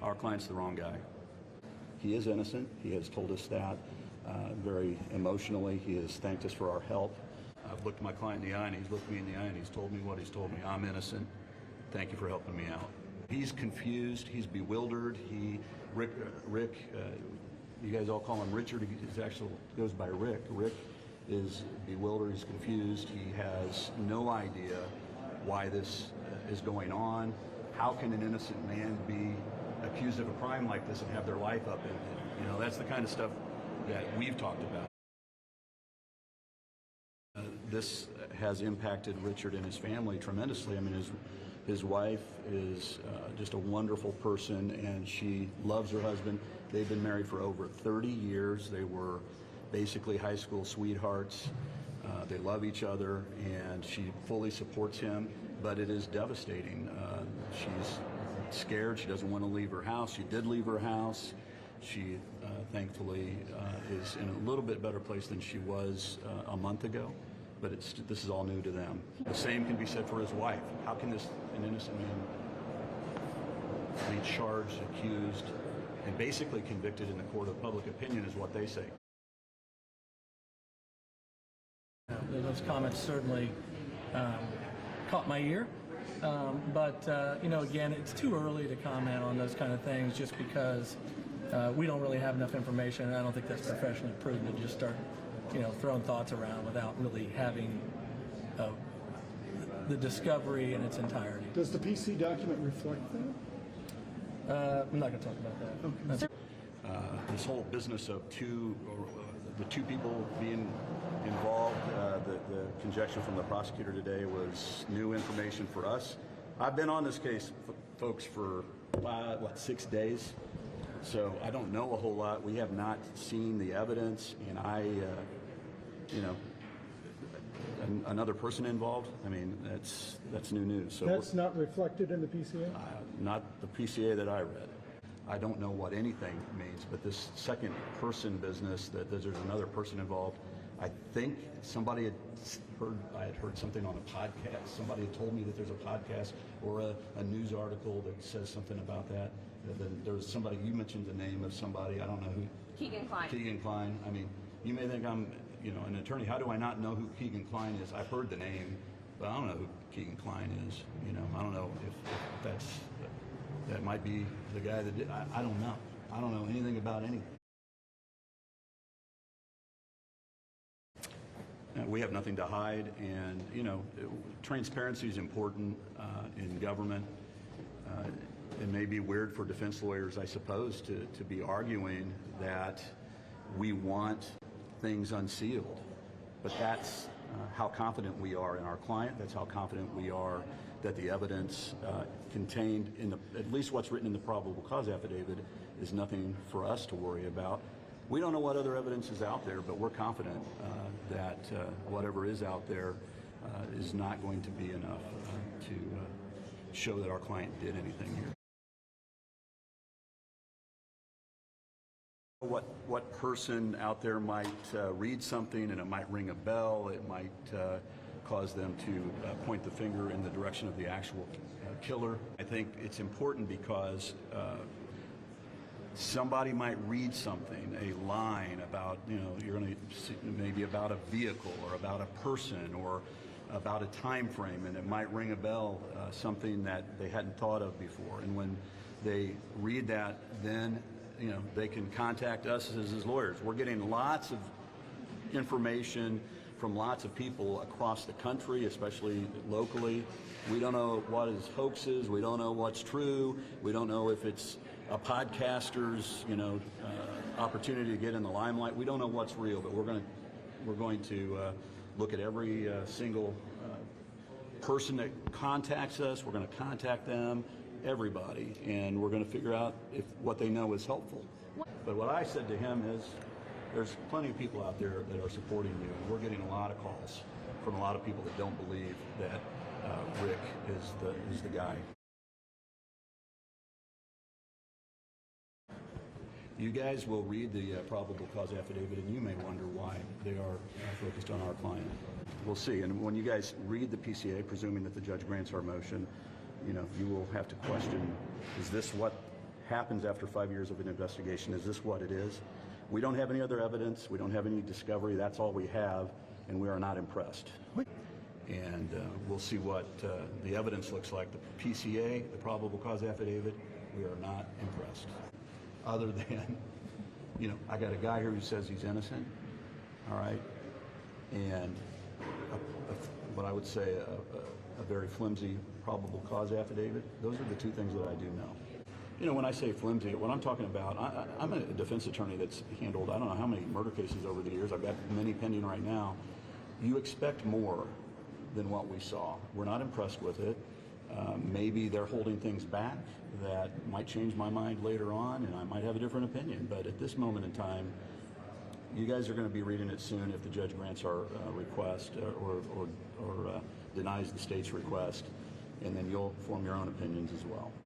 our client's the wrong guy. He is innocent. He has told us that very emotionally. He has thanked us for our help. I've looked my client in the eye, and he's looked me in the eye, and he's told me what he's told me. I'm innocent. Thank you for helping me out. He's confused. He's bewildered. Rick, you guys all call him Richard. He actually goes by Rick. Rick is bewildered. He's confused. He has no idea why this is going on. How can an innocent man be accused of a crime like this and have their life upended? You know, that's the kind of stuff that we've talked about. This has impacted Richard and his family tremendously. I mean, his wife is just a wonderful person, and she loves her husband. They've been married for over 30 years. They were basically high school sweethearts. They love each other, and she fully supports him, but it is devastating. She's scared. She doesn't want to leave her house. She did leave her house. She thankfully is in a little bit better place than she was a month ago, but this is all new to them. The same can be said for his wife. How can an innocent man be charged, accused, and basically convicted in the court of public opinion is what they say. Those comments certainly caught my ear, but you know, again, it's too early to comment on those kind of things just because we don't really have enough information, and I don't think that's professionally prudent to just start, you know, throwing thoughts around without really having the discovery in its entirety. Does the PC document reflect that? I'm not going to talk about that. Okay. This whole business of the two people being involved, the conjecture from the prosecutor today was new information for us. I've been on this case, folks, for 6 days, so I don't know a whole lot. We have not seen the evidence, and you know, another person involved. I mean, that's new news. So that's not reflected in the PCA? Not the PCA that I read. I don't know what anything means, but this second person business, that there's another person involved. I think somebody I had heard something on a podcast. Somebody had told me that there's a podcast or a news article that says something about that. Then there was somebody, you mentioned the name of somebody, I don't know who. Kegan Kline. Kegan Kline. I mean, you may think I'm, you know, an attorney. How do I not know who Kegan Kline is? I've heard the name, but I don't know who Kegan Kline is. You know, I don't know if that might be the guy that did. I don't know. I don't know anything about anything. We have nothing to hide, and you know, transparency is important in government. It may be weird for defense lawyers, I suppose, to be arguing that we want things unsealed, but that's how confident we are in our client. That's how confident we are that the evidence contained in at least what's written in the probable cause affidavit is nothing for us to worry about. We don't know what other evidence is out there, but we're confident that whatever is out there is not going to be enough to show that our client did anything here. What person out there might read something and it might ring a bell, it might cause them to point the finger in the direction of the actual killer. I think it's important because somebody might read something, a line about, you know, you're going to see maybe about a vehicle or about a person or about a time frame, and it might ring a bell, something that they hadn't thought of before. And when they read that, then you know, they can contact us as lawyers. We're getting lots of information from lots of people across the country, especially locally. We don't know what is hoaxes. We don't know what's true. We don't know if it's a podcaster's, you know, opportunity to get in the limelight. We don't know what's real, but we're going to look at every single person that contacts us. We're going to contact them, everybody, and we're going to figure out if what they know is helpful. But what I said to him is, there's plenty of people out there that are supporting you, and we're getting a lot of calls from a lot of people that don't believe that Rick is the guy. You guys will read the probable cause affidavit, and you may wonder why they are focused on our client. We'll see. And when you guys read the PCA, presuming that the judge grants our motion, you know, you will have to question, is this what happens after 5 years of an investigation. Is this what it is? We don't have any other evidence. We don't have any discovery. That's all we have, and we are not impressed. And we'll see what the evidence looks like. The PCA, the probable cause affidavit, we are not impressed. Other than, I got a guy here who says he's innocent, all right, and what I would say a very flimsy probable cause affidavit. Those are the two things that I do know. When I say flimsy, what I'm talking about, I'm a defense attorney that's handled, I don't know how many murder cases over the years. I've got many pending right now. You expect more than what we saw. We're not impressed with it. Maybe they're holding things back that might change my mind later on, and I might have a different opinion. But at this moment in time, you guys are going to be reading it soon if the judge grants our request or denies the state's request, and then you'll form your own opinions as well.